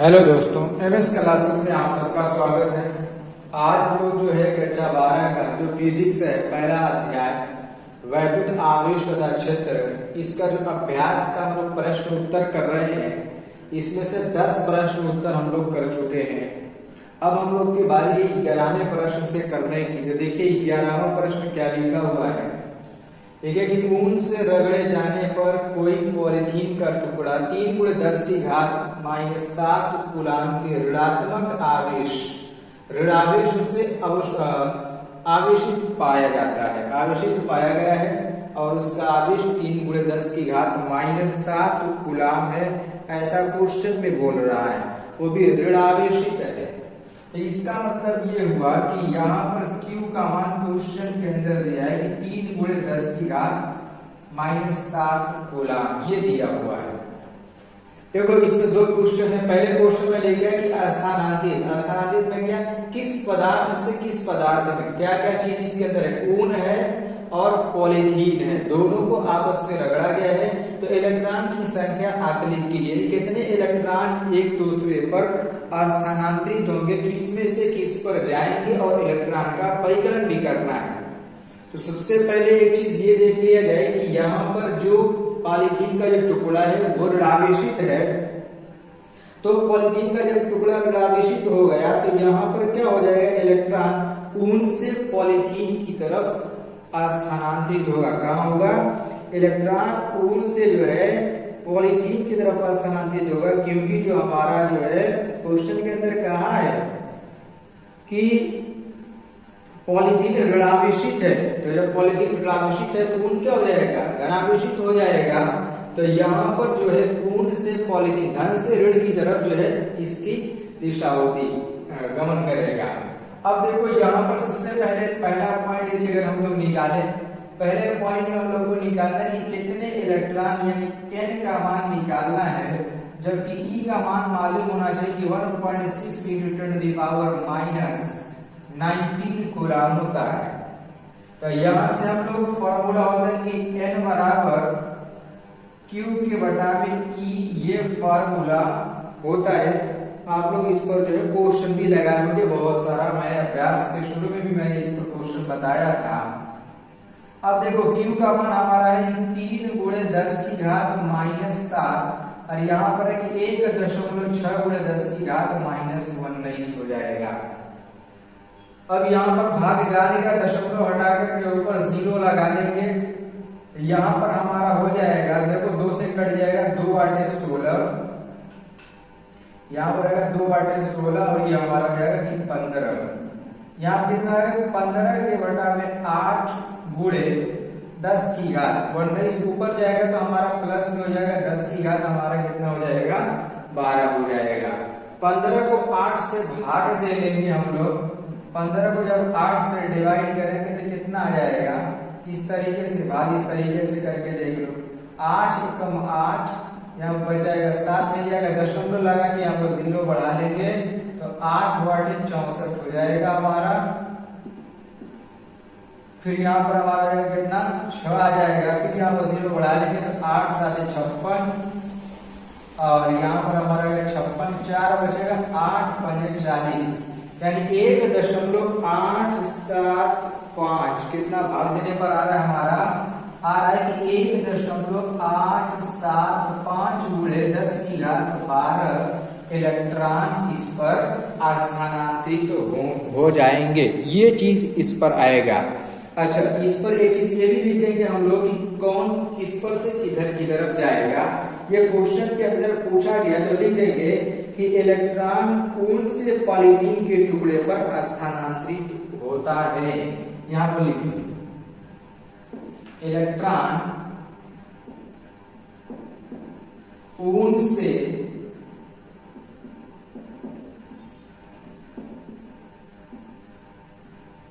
Hello दोस्तों, MS classes में आप सबका स्वागत है। आज हम लोग जो है कक्षा 12 का जो फिजिक्स है पहला अध्याय वैद्युत आवेश तथा क्षेत्र, इसका जो अभ्यास का हम लोग प्रश्न उत्तर कर रहे हैं, इसमें से 10 प्रश्न उत्तर हम लोग कर चुके हैं। अब हम लोग की बारी 11वें प्रश्न से करने की। जो देखिए 11वां प्रश्न क्या लिखा हुआ है, ठीक है कि ऊन से रगड़े जाने पर कोई पॉलीथीन का टुकड़ा 3×10⁻⁷ कूलाम के ऋणात्मक ऋणावेश से आवेशित पाया जाता है, आवेशित पाया गया है और उसका आवेश 3×10⁻⁷ कूलाम है, ऐसा क्वेश्चन में बोल रहा है, वो भी ऋणावेशित है। तो इसका मतलब ये हुआ कि यहाँ पर Q का मान क्वेश्चन के अंदर दिया है कि 3×10⁻⁷ कूलाम, ये दिया हुआ है। देखो इसमें दो क्वेश्चन है। पहले क्वेश्चन में लिखा है कि स्थानांतरित में क्या, किस पदार्थ से किस पदार्थ में क्या क्या चीज इसके अंदर है, ऊन है और पॉलीथीन है, दोनों को आपस में रगड़ा गया है। तो इलेक्ट्रॉन की संख्या आकलित कीजिए, कितने इलेक्ट्रॉन एक दूसरे पर स्थानांतरित होंगे, किसमें से किस पर जाएंगे और इलेक्ट्रॉन का परिकलन भी करना है। तो सबसे पहले एक चीज ये देख लिया जाए कि यहाँ पर जो पॉलीथीन का जो टुकड़ा है वो ऋणावेशित है। तो पॉलीथीन का जब टुकड़ा ऋणावेशित हो गया तो यहाँ पर क्या हो जाएगा, इलेक्ट्रॉन ऊन से पॉलीथीन की तरफ स्थानांतरित होगा। कहाँ होगा, इलेक्ट्रॉन ऊन से जो है पॉलीथीन की तरफ स्थानांतरित होगा, क्योंकि जो हमारा जो है क्वेश्चन के अंदर कहा है कि पॉलीथीन ऋणावेशित है। तो जब पॉलीथीन ऋणावेशित है तो ऊन क्या हो जाएगा, धनावेशित हो जाएगा। तो यहाँ पर जो है ऊन से पॉलीथीन, धन से ऋण की तरफ जो है इसकी दिशा होती गमन करेगा। अब देखो यहाँ पर सबसे पहले पहला पॉइंट अगर हम लोग निकाले, पहले पॉइंट में हम लोग को निकालना है कि कितने इलेक्ट्रॉन यानी n का मान निकालना है, जबकि E का मान मालूम होना चाहिए कि 1.6 × 10⁻⁹ कूलाम होता है। तो यहाँ से हम लोग फॉर्मूला होता है कि n बराबर Q के बटा में E, ये फॉर्मूला होता है। आप लोग इस पर जो है क्वेश्चन भी लगाए होंगे बहुत सारा, मैंने अभ्यास के शुरू में भी मैंने इस पर क्वेश्चन बताया था। अब देखो Q का मान हमारा है 3×10⁻⁷ और यहाँ पर है कि 1.6×10⁻⁻19 हो जाएगा। अब यहाँ पर भाग जाने का दशमलव हटाकर के ऊपर 0 लगा देंगे, यहाँ पर हमारा हो जाएगा, देखो 2 से कट जाएगा, 2/16, यहाँ पर अगर 2/16 और ये हमारा हो जाएगा कि 15। यहाँ कितना है, 15 के बटा में 8×10⁻⁻19 ऊपर जाएगा तो हमारा प्लस में हो जाएगा, 10⁻⁻ हमारा कितना हो जाएगा, 12 हो जाएगा। 15 को 8 से भाग दे लेंगे हम लोग, 15 को जब 8 से डिवाइड करेंगे तो कितना आ जाएगा, इस तरीके से भाग इस तरीके से करके देख लो, 8 × 8 यहाँ पर बचाएगा 7 में जाएगा, दशमलव लगा के यहाँ पर 0 बढ़ा लेंगे तो 8/64 हो जाएगा हमारा। फिर यहाँ पर हमारा जाएगा कितना, 6 आ जाएगा, फिर यहाँ पर 0 बढ़ा लेंगे तो 8×7 = 56 और यहाँ पर हमारा 56, 4 बचेगा, 8×5 = 40, यानी 1.875 कितना भाग देने पर आ रहा है हमारा, आ रहा है कि 1.875 × 10⁻12 इलेक्ट्रॉन इस पर स्थानांतरित हो जाएंगे। ये चीज इस पर आएगा। अच्छा, इस पर एक चीज ये भी लिखेंगे हम लोग कि कौन किस पर से किधर की तरफ जाएगा। ये क्वेश्चन के अंदर पूछा गया तो लिख देंगे कि इलेक्ट्रॉन ऊन से पॉलीथीन के टुकड़े पर स्थानांतरित होता है। यहाँ पर लिखिए इलेक्ट्रॉन ऊन से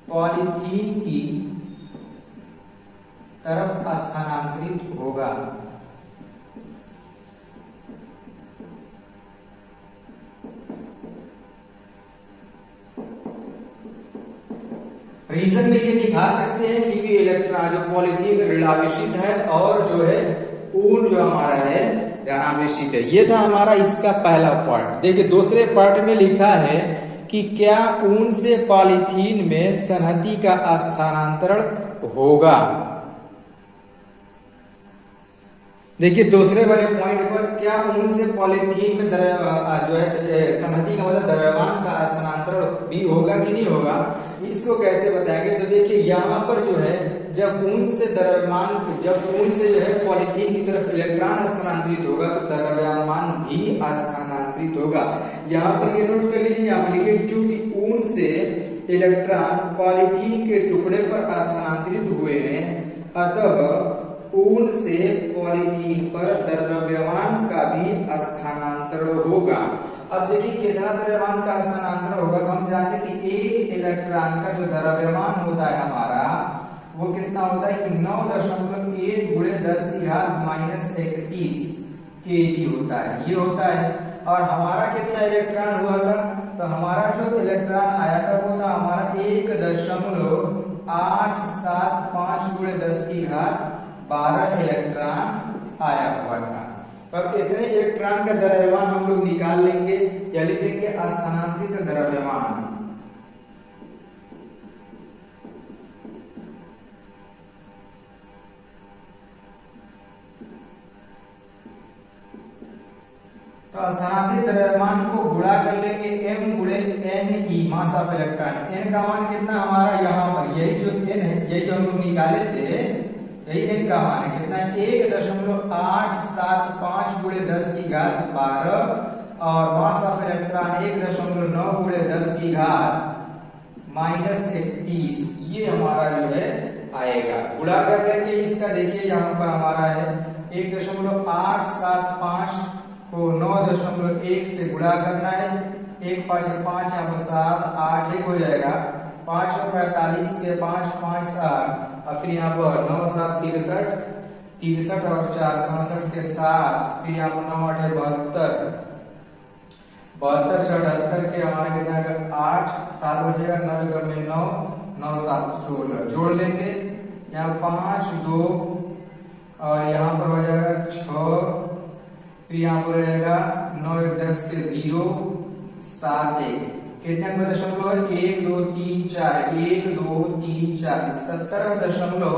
पॉलीथीन की तरफ स्थानांतरित होगा। रीजन में ये दिखा सकते हैं क्योंकि इलेक्ट्रॉन जो पॉलीथीन ऋणावेशित है और जो है ऊन जो हमारा है ध्यानावेशित है। ये था हमारा इसका पहला पार्ट। देखिए दूसरे पार्ट में लिखा है कि क्या ऊन से पॉलीथीन में संहति का स्थानांतरण होगा। देखिए दूसरे वाले पॉइंट पर क्या ऊन से पॉलीथीन में जो है संहति का मतलब द्रव्यमान का स्थानांतरण भी होगा कि नहीं होगा, इसको कैसे बताएंगे। तो देखिए यहाँ पर जो है जब ऊन से जो है पॉलीथीन की तरफ इलेक्ट्रॉन स्थानांतरित होगा तो द्रव्यमान भी स्थानांतरित होगा। यहाँ पर ये नोट कर लीजिए, यहाँ पर लिखिए चूंकि ऊन से इलेक्ट्रॉन पॉलीथीन के टुकड़े पर स्थानांतरित हुए हैं, अतः ऊन से पॉलीथीन पर द्रव्यमान का भी स्थानांतरण होगा। अब देखिए कितना द्रव्यमान का स्थानांतरण होगा, तो हम जानते हैं कि एक इलेक्ट्रॉन का जो द्रव्यमान होता है हमारा वो कितना होता है कि 9.1 गुणे 10 की घात -31 kg होता है, ये होता है। और हमारा कितना इलेक्ट्रॉन हुआ था, तो हमारा जो इलेक्ट्रॉन आया था वो था हमारा 1.875 गुणे 10 की घात 12 इलेक्ट्रॉन आया हुआ था। अब इतने इलेक्ट्रॉन का द्रव्यमान हम लोग निकाल लेंगे या लिख देंगे स्थानांतरित द्रव्यमान। तो स्थानांतरित द्रव्यमान को गुणा कर लेंगे m गुणे n mass of electron. n का मान कितना हमारा यहाँ पर यही जो n है, यही जो हम लोग निकाले थे, यही n का मान है कितना 1.875 गुणे 10 की घात 12 और मास ऑफ इलेक्ट्रॉन 1.9 गुणे 10 की घात -31, ये हमारा जो है आएगा। गुणा कर लेंगे इसका, देखिए यहाँ पर हमारा है 1.875 को 9.1 से गुणा करना है, 1 5 5 यहाँ पर 7 8 1 हो जाएगा, 5 और 45 के 5 5 7 और फिर यहाँ पर 9 7 63 और 4 67 के 7, फिर यहाँ पर 9 8 72 72 से 78 के हमारा कितना आएगा 8 7 बचेगा, 9 में 9 9 7 16 जोड़ लेंगे, यहाँ 5 2 और यहाँ पर हो जाएगा 6, फिर यहाँ पर रहेगा 9 1 10 के 0 7 1 कितने नंबर दशमलव 1 2 3 4 1 2 3 4 17 दशमलव,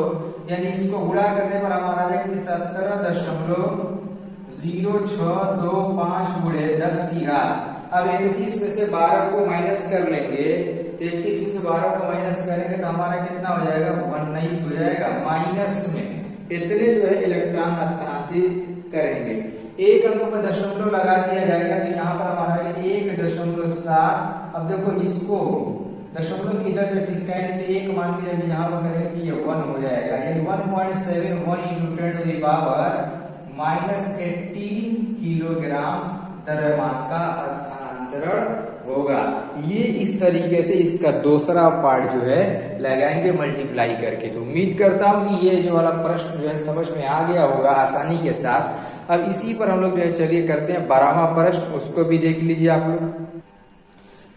यानी इसको गुणा करने पर हमारा आएगा कि 17.0625 गुणे 10 की घात। अब 31 में से 12 को माइनस कर लेंगे, तो 31 में से 12 को माइनस करेंगे तो हमारा कितना हो जाएगा 19 हो जाएगा। माइनस में इतने जो है इलेक्ट्रॉन स्थानांतरित करेंगे, एक अंक पर दशमलव लगा दिया जाएगा, तो यहाँ पर हमारा 1.7। अब देखो इसको दशमलव की इधर जब खिसकाएंगे तो एक मान के जब यहाँ पर करेंगे तो ये 1 हो जाएगा, यानी 1.71 × 10 to the power -18 किलोग्राम द्रव्यमान का स्थानांतरण होगा। ये इस तरीके से इसका दूसरा पार्ट जो है लगाएंगे मल्टीप्लाई करके। तो उम्मीद करता हूँ कि ये जो वाला प्रश्न जो है समझ में आ गया होगा आसानी के साथ। अब इसी पर हम लोग जो है चलिए करते हैं 12वां प्रश्न, उसको भी देख लीजिए आप लोग।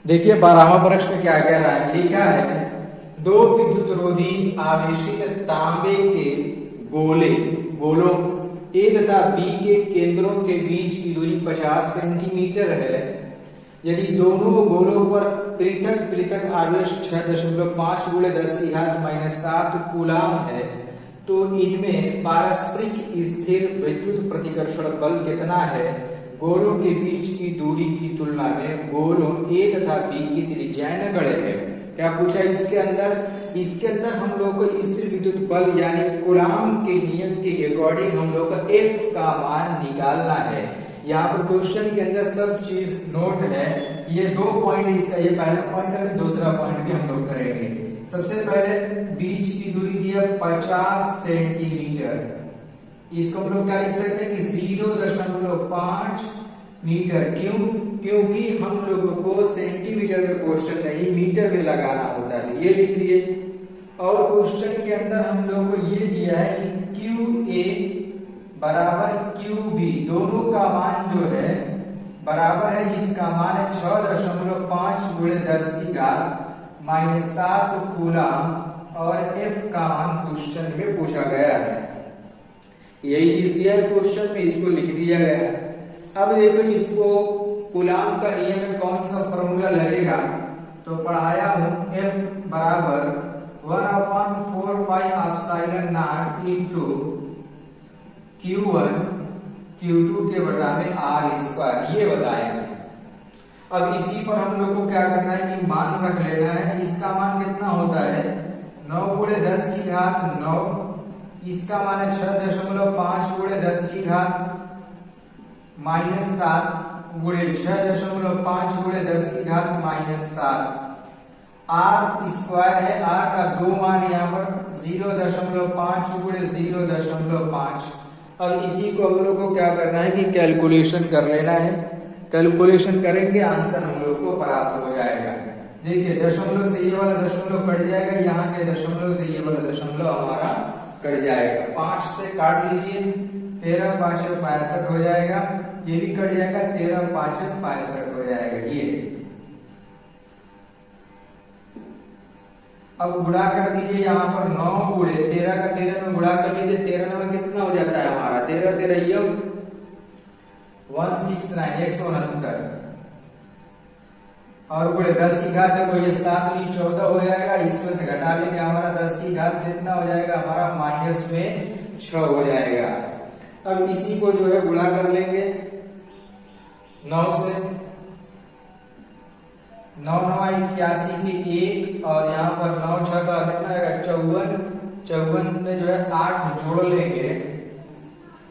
देखिए 12वां प्रश्न क्या कह रहा है, लिखा है 2 विद्युत रोधी आवेशित तांबे के गोलों ए तथा बी के केंद्रों के बीच की दूरी 50 सेंटीमीटर है। यदि दोनों गोलों पर पृथक पृथक आवेश 6.5 गुणे 10 की घात -7 कूलाम है, तो इनमें पारस्परिक स्थिर विद्युत प्रतिकर्षण बल कितना है गोलों के बीच की दूरी की तुलना में गोलों ए तथा बी की त्रिज्याएं गढ़े हैं। क्या पूछा इसके अंदर हम लोग को स्थिर विद्युत बल यानी कूलाम के नियम के अकॉर्डिंग हम लोग को F का मान निकालना है। यहाँ पर क्वेश्चन के अंदर सब चीज नोट है, ये 2 पॉइंट इसका, ये पहला पॉइंट है, दूसरा पॉइंट भी हम लोग करेंगे। सबसे पहले बीच की दूरी दी है 50 सेंटीमीटर, इसको हम लोग क्या लिख सकते हैं कि 0.5 मीटर। क्योंकि हम लोगों को सेंटीमीटर में क्वेश्चन नहीं मीटर में लगाना होता है, ये लिख लिए। और क्वेश्चन के अंदर हम लोग को ये दिया है कि QA बराबर QB, दोनों का मान जो है बराबर है, जिसका मान है 6.5 गुणे 10 की घात -7 कूलाम और F का मान क्वेश्चन में पूछा गया है। यही चीज दिया है क्वेश्चन में, इसको लिख दिया गया। अब देखो इसको कूलाम का नियम में कौन सा फॉर्मूला लगेगा, तो पढ़ाया हूं F बराबर 1/4 pi epsilon not into Q1 Q2 के बटा में R स्क्वायर, ये बताया है। अब इसी पर हम लोग को क्या करना है कि मान रख लेना है। इसका मान कितना होता है 9 गुणे 10 की घात 9, इसका मान है 6.5 गुणे 10 की घात -7 गुणे 6.5 गुणे 10 की घात -7। R स्क्वायर है, R का दो मान यहाँ पर 0.5 गुणे 0.5। अब इसी को हम लोग को क्या करना है कि कैलकुलेशन कर लेना है। कैलकुलेशन करेंगे आंसर हम लोग को प्राप्त हो जाएगा। देखिए दशमलव से ये वाला दशमलव कट जाएगा, यहाँ के दशमलव से ये वाला दशमलव हमारा कट जाएगा। 5 से काट लीजिए, 13 5 65 हो जाएगा, ये भी कट जाएगा, 13 5 65 हो जाएगा ये। अब गुणा कर दीजिए, यहाँ पर 9 गुणे 13 का 13 में गुणा कर लीजिए, 13 में कितना हो जाता है हमारा 13 13 ये 169 169 और गुणे 10 की घात है तो ये 7 14 हो जाएगा। इसमें से घटा लेंगे हमारा 10 की घात कितना हो जाएगा हमारा -6 हो जाएगा। अब इसी को जो है गुणा कर लेंगे 9 से, 9 9 81 की 1 और यहाँ पर 9 6 का कितना आएगा 54, 54 में जो है 8 जोड़ लेंगे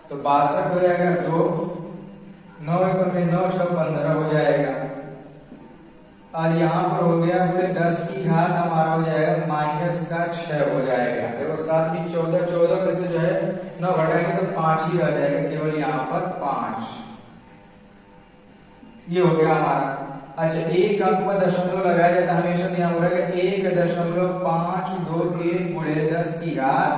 तो 62 हो जाएगा 2, 9 1 में 9 6 15 हो जाएगा। और यहाँ पर हो गया पूरे 10 की घात हमारा हो जाएगा -6 हो जाएगा। देखो 7 की 14, 14 में से जो है 9 घटाएंगे तो 5 ही रह जाएगा, केवल यहाँ पर 5। ये हो गया हमारा। अच्छा एक अंक पर दशमलव लगाया जाता है हमेशा, तो यहाँ रहेगा 1.521 गुणे 10 की घात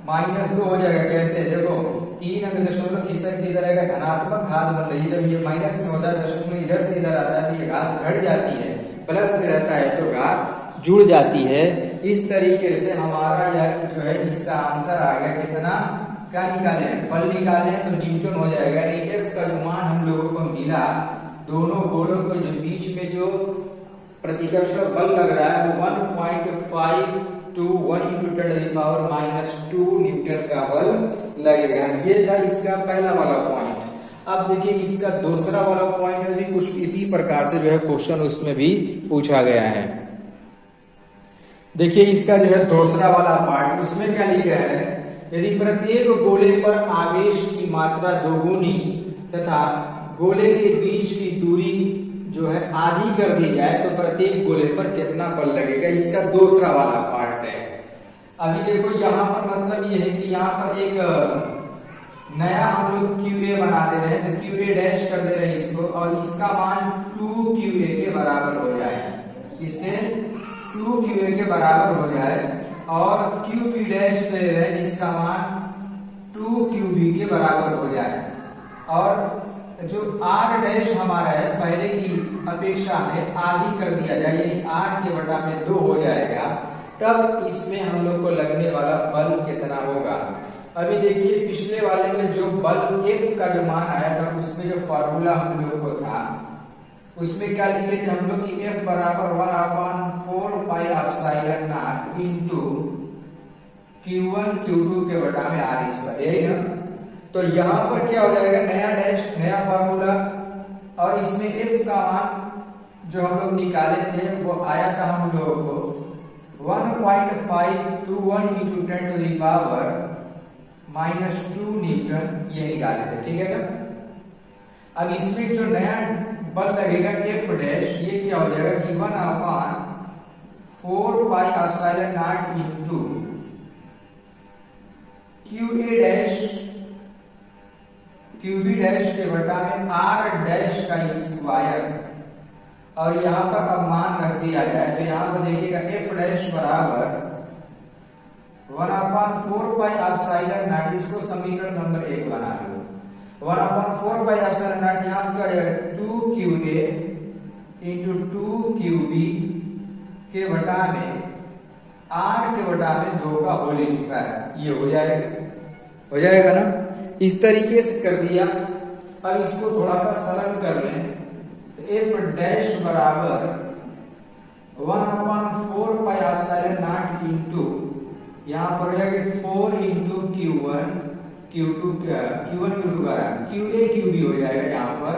-2 हो जाएगा। कैसे देखो 3 अंक दशमलव किसक इधर आएगा धनात्मक घात बन रही है, जब ये माइनस में होता है दशमलव इधर से इधर आता है तो ये घात घट जाती है, प्लस में रहता है तो घात जुड़ जाती है। इस तरीके से हमारा यह जो है इसका आंसर आ गया कितना, क्या निकाले बल निकाले तो न्यूटन हो जाएगा। F का जो मान हम लोगों को मिला, दोनों गोलों के जो बीच में जो प्रतिकर्षण बल लग रहा है वो 1.5 to 1 × 10⁻² न्यूटन का बल लगेगा। ये था इसका पहला वाला पॉइंट। अब देखिए इसका दूसरा वाला पॉइंट में भी कुछ इसी प्रकार से जो है क्वेश्चन उसमें भी पूछा गया है। देखिए इसका जो है दूसरा वाला पार्ट, उसमें क्या लिखा है, यदि प्रत्येक गोले पर आवेश की मात्रा दोगुनी तथा गोले के बीच की दूरी जो है आधी कर दी जाए तो प्रत्येक गोले पर कितना बल लगेगा, इसका दूसरा वाला पार्ट है। अभी देखो यहाँ पर मतलब ये है कि यहाँ पर एक नया हम लोग QA बना दे रहे हैं, तो QA डैश कर दे रहे हैं इसको, और इसका मान 2QA के बराबर हो जाए, इससे 2QA के बराबर हो जाए, और QB डैश ले रहे हैं जिसका मान 2QB के बराबर हो जाए। और जो R डैश हमारा है पहले की अपेक्षा में आधी कर दिया जाए, यानी 8 के बटा में 2 हो जाएगा, तब इसमें हम लोग को लगने वाला बल कितना होगा। अभी देखिए पिछले वाले में जो बल F का जो मान आया था उसमें जो फॉर्मूला हम लोग को था उसमें क्या लिखे थे हम लोग कि F बराबर 1/4 pi epsilon not into Q1 Q2 के बटा में R स्क्वायर, यही ना। तो यहाँ पर क्या हो जाएगा नया डैश नया फॉर्मूला, और इसमें F का मान जो हम लोग निकाले थे वो आया था हम लोग को 1.5 to 1 × 10⁻² न्यूटन, ये निकाले थे, ठीक है ना। अब इसमें जो नया बल लगेगा F डैश, ये क्या हो जाएगा कि 1/4 pi epsilon not into QB dash के बटा में R डैश का स्क्वायर, और यहाँ पर अब मान रख दिया जाए तो यहाँ पर देखिएगा F डैश बराबर 1/4 पाई एप्सिलॉन नॉट, इसको समीकरण नंबर 1 बना लो। 1/4 पाई एप्सिलॉन नॉट यहाँ पर क्या जाएगा 2QA इंटू 2QB के बटा में R के बटा में 2 का होल स्क्वायर, ये हो जाएगा ना। इस तरीके से कर दिया। अब इसको थोड़ा सा सरल कर लें तो एफ डैश बराबर 1/4 पाई एप्सिलॉन नॉट इंटू यहाँ पर हो जाएगा 4 into Q1 Q2 Q1 Q2 का QA QB हो जाएगा। यहाँ पर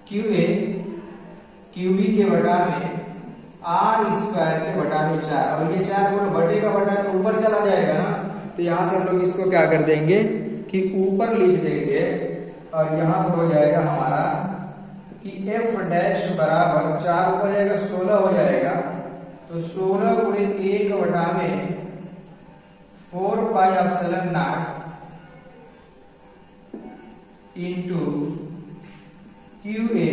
QA QB के बटा में R स्क्वायर के बटा में 4 और ये 4 बोलो बटे का बटा तो ऊपर चला जाएगा ना, तो यहाँ से हम लोग इसको क्या कर देंगे कि ऊपर लिख देंगे और यहाँ पर हो जाएगा हमारा कि F डैश बराबर 4 ऊपर जाएगा 16 हो जाएगा, तो 16 गुणे 1 बटा में 4 pi epsilon not into QA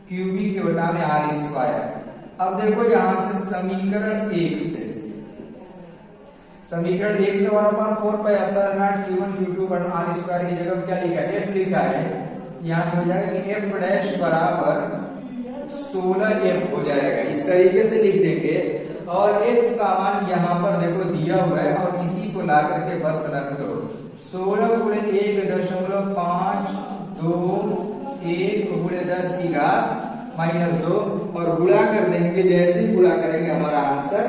QB के बटा में R स्क्वायर। अब देखो यहां से समीकरण 1 से समीकरण 1 में 1/4 pi epsilon not Q1 Q2 पर R स्क्वायर की जगह क्या लिखा है, F लिखा है। यहां से हो जाएगा कि F डैश बराबर 16F हो जाएगा। इस तरीके से लिख देंगे और F का मान यहाँ पर देखो दिया हुआ है और इसी को ला करके बस रख दो। 16 गुणे 1.5 2 1 गुणे 10 की घात -2 और गुणा कर देंगे। जैसे ही गुणा करेंगे हमारा आंसर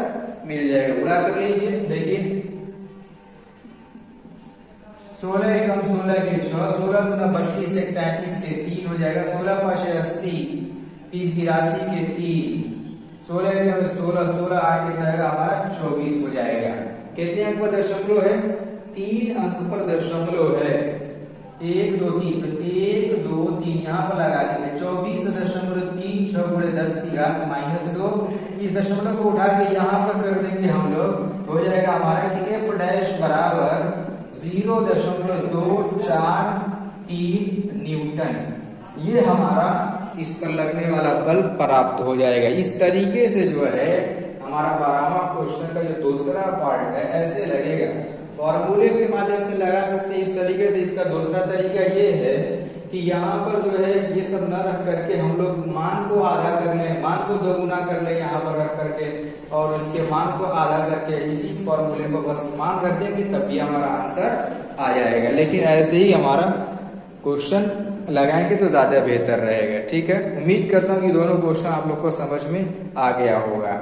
मिल जाएगा। गुणा कर लीजिए, देखिए 16 एकम 16 के 6, 16 गुना 32 एक 33 के 3 हो जाएगा। 16 5 80, 3 83 के 3, 16 एकम 16, 16 8 कितना आएगा हमारा 24 हो जाएगा। कितने अंक पर दशमलव है, 3 अंक पर दशमलव है। 1 2 3 तो 1 2 3 यहाँ पर लगा देंगे। 24.36 गुणे 10 की घात -2। इस दशमलव को उठा के यहाँ पर कर देंगे हम लोग, हो जाएगा हमारा कि F डैश बराबर 0.243 न्यूटन। ये हमारा इस पर लगने वाला बल प्राप्त हो जाएगा। इस तरीके से जो है हमारा 12वां क्वेश्चन का जो दूसरा पार्ट है ऐसे लगेगा। फॉर्मूले के माध्यम से लगा सकते हैं इस तरीके से। इसका दूसरा तरीका ये है कि यहाँ पर जो है ये सब न रख करके हम लोग मान को आधा कर लें, मान को 2 गुना कर लें यहाँ पर रख करके और इसके मान को आधा करके इसी फॉर्मूले को बस मान रख देंगे, तब भी हमारा आंसर आ जाएगा। लेकिन ऐसे ही हमारा क्वेश्चन लगाएंगे तो ज्यादा बेहतर रहेगा। ठीक है, उम्मीद करता हूँ कि दोनों क्वेश्चन आप लोग को समझ में आ गया होगा।